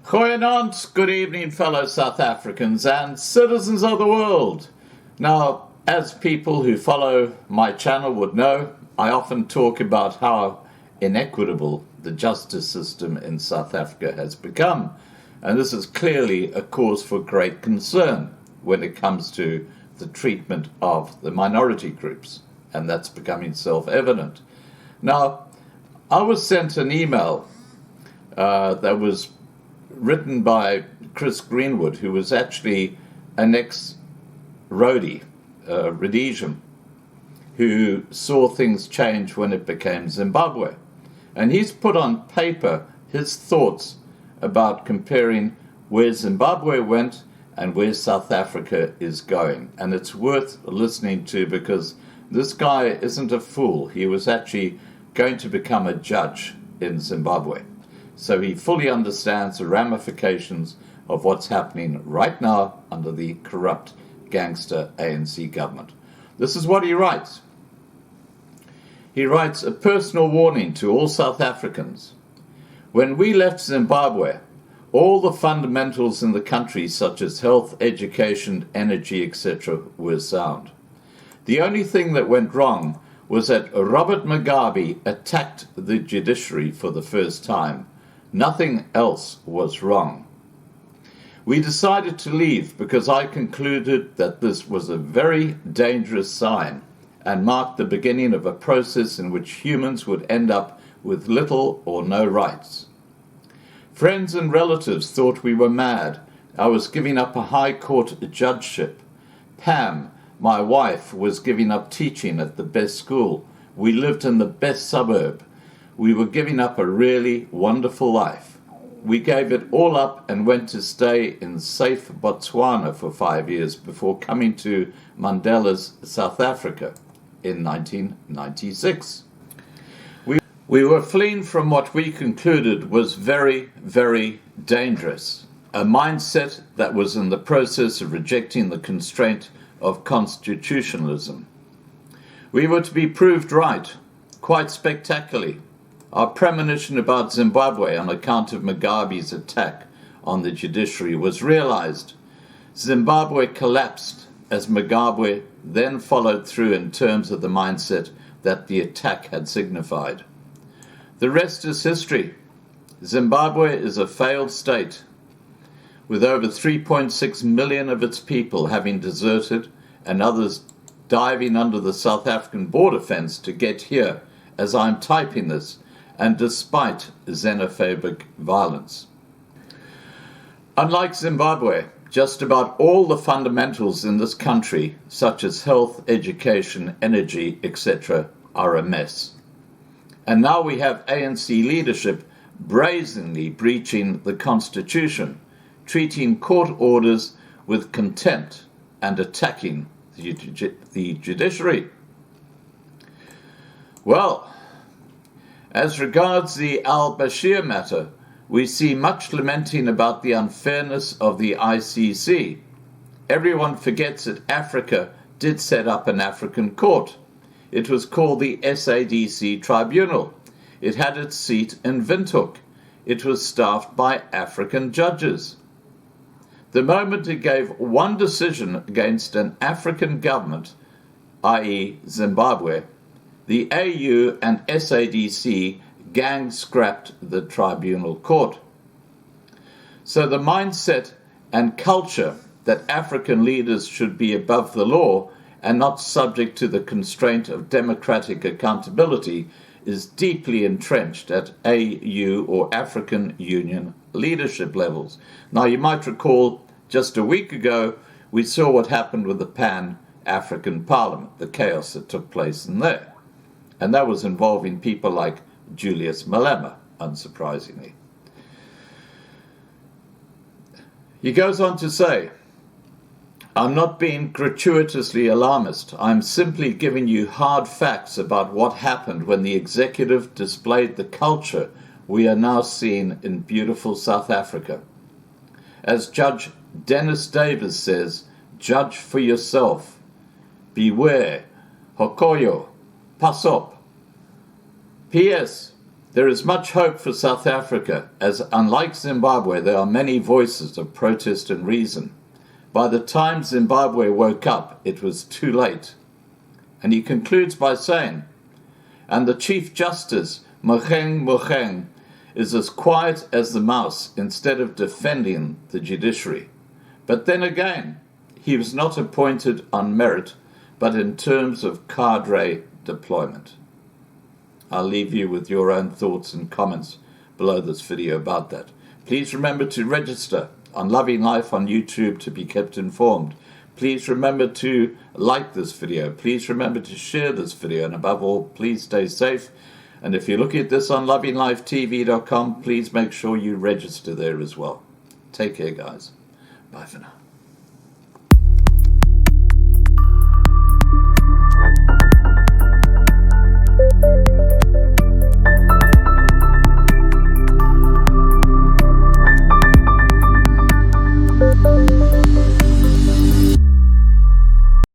Goeienaand, good evening, fellow South Africans and citizens of the world. Now, as people who follow my channel would know, I often talk about how inequitable the justice system in South Africa has become. And this is clearly a cause for great concern when it comes to the treatment of the minority groups. And that's becoming self-evident. Now, I was sent an email that was written by Chris Greenwood, who was actually an ex-Rhodesian, who saw things change when it became Zimbabwe. And he's put on paper his thoughts about comparing where Zimbabwe went and where South Africa is going. And it's worth listening to because this guy isn't a fool. He was actually going to become a judge in Zimbabwe. So he fully understands the ramifications of what's happening right now under the corrupt gangster ANC government. This is what he writes. He writes, a personal warning to all South Africans. When we left Zimbabwe, all the fundamentals in the country, such as health, education, energy, etc., were sound. The only thing that went wrong was that Robert Mugabe attacked the judiciary for the first time. Nothing else was wrong. We decided to leave because I concluded that this was a very dangerous sign and marked the beginning of a process in which humans would end up with little or no rights. Friends and relatives thought we were mad. I was giving up a high court judgeship. Pam, my wife, was giving up teaching at the best school. We lived in the best suburb. We were giving up a really wonderful life. We gave it all up and went to stay in safe Botswana for 5 years before coming to Mandela's South Africa in 1996. We were fleeing from what we concluded was very, very dangerous, a mindset that was in the process of rejecting the constraint of constitutionalism. We were to be proved right, quite spectacularly. Our premonition about Zimbabwe on account of Mugabe's attack on the judiciary was realized. Zimbabwe collapsed as Mugabe then followed through in terms of the mindset that the attack had signified. The rest is history. Zimbabwe is a failed state, with over 3.6 million of its people having deserted and others diving under the South African border fence to get here as I'm typing this, and despite xenophobic violence. Unlike Zimbabwe, just about all the fundamentals in this country, such as health, education, energy, etc., are a mess. And now we have ANC leadership brazenly breaching the Constitution, treating court orders with contempt and attacking the judiciary. Well, as regards the al-Bashir matter, we see much lamenting about the unfairness of the ICC. Everyone forgets that Africa did set up an African court. It was called the SADC Tribunal. It had its seat in Windhoek. It was staffed by African judges. The moment it gave one decision against an African government, i.e. Zimbabwe, the AU and SADC gang scrapped the tribunal court. So the mindset and culture that African leaders should be above the law and not subject to the constraint of democratic accountability is deeply entrenched at AU or African Union leadership levels. Now, you might recall just a week ago, we saw what happened with the Pan-African Parliament, the chaos that took place in there. And that was involving people like Julius Malema, unsurprisingly. He goes on to say, I'm not being gratuitously alarmist. I'm simply giving you hard facts about what happened when the executive displayed the culture we are now seeing in beautiful South Africa. As Judge Dennis Davis says, judge for yourself. Beware. Hokoyo. Pass up. P.S. There is much hope for South Africa, as unlike Zimbabwe, there are many voices of protest and reason. By the time Zimbabwe woke up, it was too late. And he concludes by saying, and the Chief Justice, Mogoeng, is as quiet as the mouse instead of defending the judiciary. But then again, he was not appointed on merit, but in terms of cadre deployment. I'll leave you with your own thoughts and comments below this video about that. Please remember to register on Loving Life on YouTube to be kept informed. Please remember to like this video. Please remember to share this video. And above all, please stay safe. And if you're looking at this on lovinglifetv.com, please make sure you register there as well. Take care, guys. Bye for now.